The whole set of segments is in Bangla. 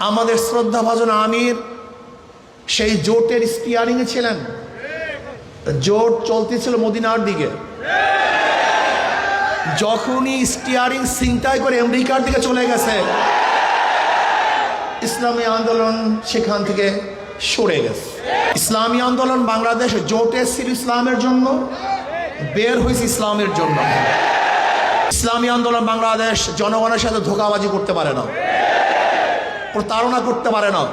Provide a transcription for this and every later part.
আমাদের শ্রদ্ধাভাজন আমির সেই জোটের স্টিয়ারিংয়ে ছিলেন। জোট চলতেছিল মদিনার দিকে, যখনই স্টিয়ারিং ছিনতাই করে আমেরিকার দিকে চলে গেছে, ইসলামী আন্দোলন সেখান থেকে সরে গেছে। ইসলামী আন্দোলন বাংলাদেশ জোটে ছিল ইসলামের জন্য, বের হয়েছে ইসলামের জন্য। ইসলামী আন্দোলন বাংলাদেশ জনগণের সাথে ধোঁকাবাজি করতে পারে না, প্রতারণা করতে পারে না।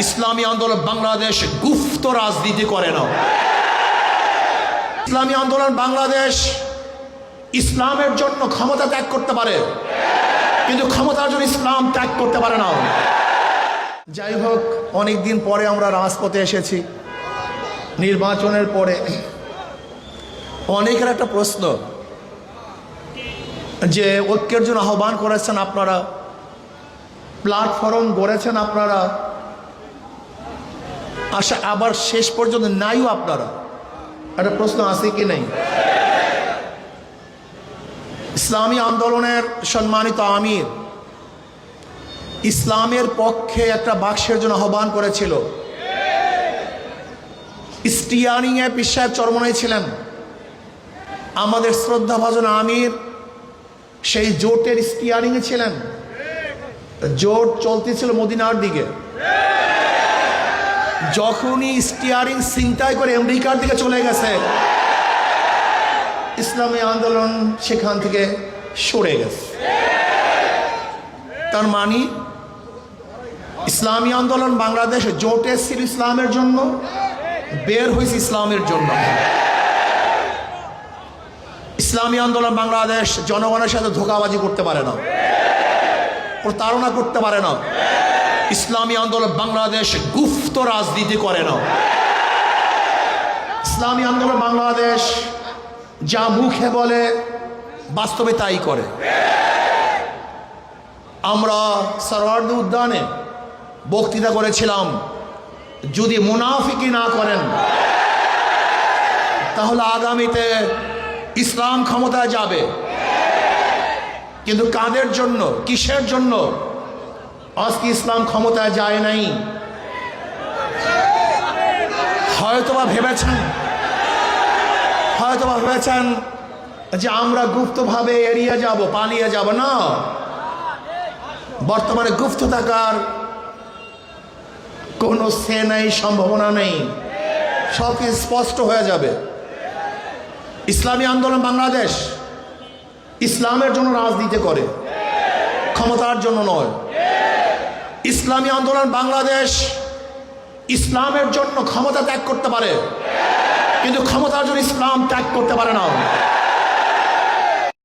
ইসলামী আন্দোলন বাংলাদেশ গুপ্ত রাজনীতি করে না। ইসলামী আন্দোলন বাংলাদেশ ইসলামের জন্য ক্ষমতা ত্যাগ করতে পারে, কিন্তু ক্ষমতার জন্য ইসলাম ত্যাগ করতে পারে না। যাই হোক, অনেকদিন পরে আমরা রাজপথে এসেছি, নির্বাচনের পরে। অনেকের একটা প্রশ্ন যে ঐক্যের জন্য আহ্বান করেছেন আপনারা, প্ল্যাটফর্ম গড়েছেন আপনারা, আশা আবার শেষ পর্যন্ত নাইও আপনারা। একটা প্রশ্ন আছে কি নেই? ইসলামী আন্দোলনের সম্মানিত আমির ইসলামের পক্ষে একটা বাক্সের জন্য আহ্বান করেছিল। স্টিয়ারিংয়ে পীর সাহেব চরমনাই ছিলেন। আমাদের শ্রদ্ধাভাজন আমির সেই জোটের স্টিয়ারিংয়ে ছিলেন। জোট চলতেছিল মদিনার দিকে, যখনই স্টিয়ারিং ছিনতাই করে আমেরিকার দিকে চলে গেছে, ইসলামী আন্দোলন সেখান থেকে সরে গেছে। তার মানে ইসলামী আন্দোলন বাংলাদেশ জোটে ছিল ইসলামের জন্য, বের হয়েছে ইসলামের জন্য। ইসলামী আন্দোলন বাংলাদেশ জনগণের সাথে ধোঁকাবাজি করতে পারে না, প্রতারণা করতে পারে না। ইসলামী আন্দোলন বাংলাদেশ গুপ্ত রাজনীতি করে না। ইসলামী আন্দোলন বাংলাদেশ যা মুখে বলে বাস্তবে তাই করে। আমরা সরওয়ার্দী উদ্যানে বক্তৃতা করেছিলাম, যদি মুনাফিকি না করেন তাহলে আগামীতে ইসলাম ক্ষমতায় যাবে। কিন্তু কাদের জন্য, কিসের জন্য আজকে ইসলাম ক্ষমতায় যায় নাই? হয়তোবা ভেবেছেন যে আমরা গুপ্তভাবে এড়িয়ে যাব, পালিয়ে যাব। না, বর্তমানে গুপ্ত থাকার কোনো সে নাই, সম্ভাবনা নেই। সব কিছু স্পষ্ট হয়ে যাবে। ইসলামী আন্দোলন বাংলাদেশ ইসলামের জন্য রাজনীতি করে, ক্ষমতার জন্য নয়। ইসলামী আন্দোলন বাংলাদেশ ইসলামের জন্য ক্ষমতা ত্যাগ করতে পারে, কিন্তু ক্ষমতার জন্য ইসলাম ত্যাগ করতে পারে না।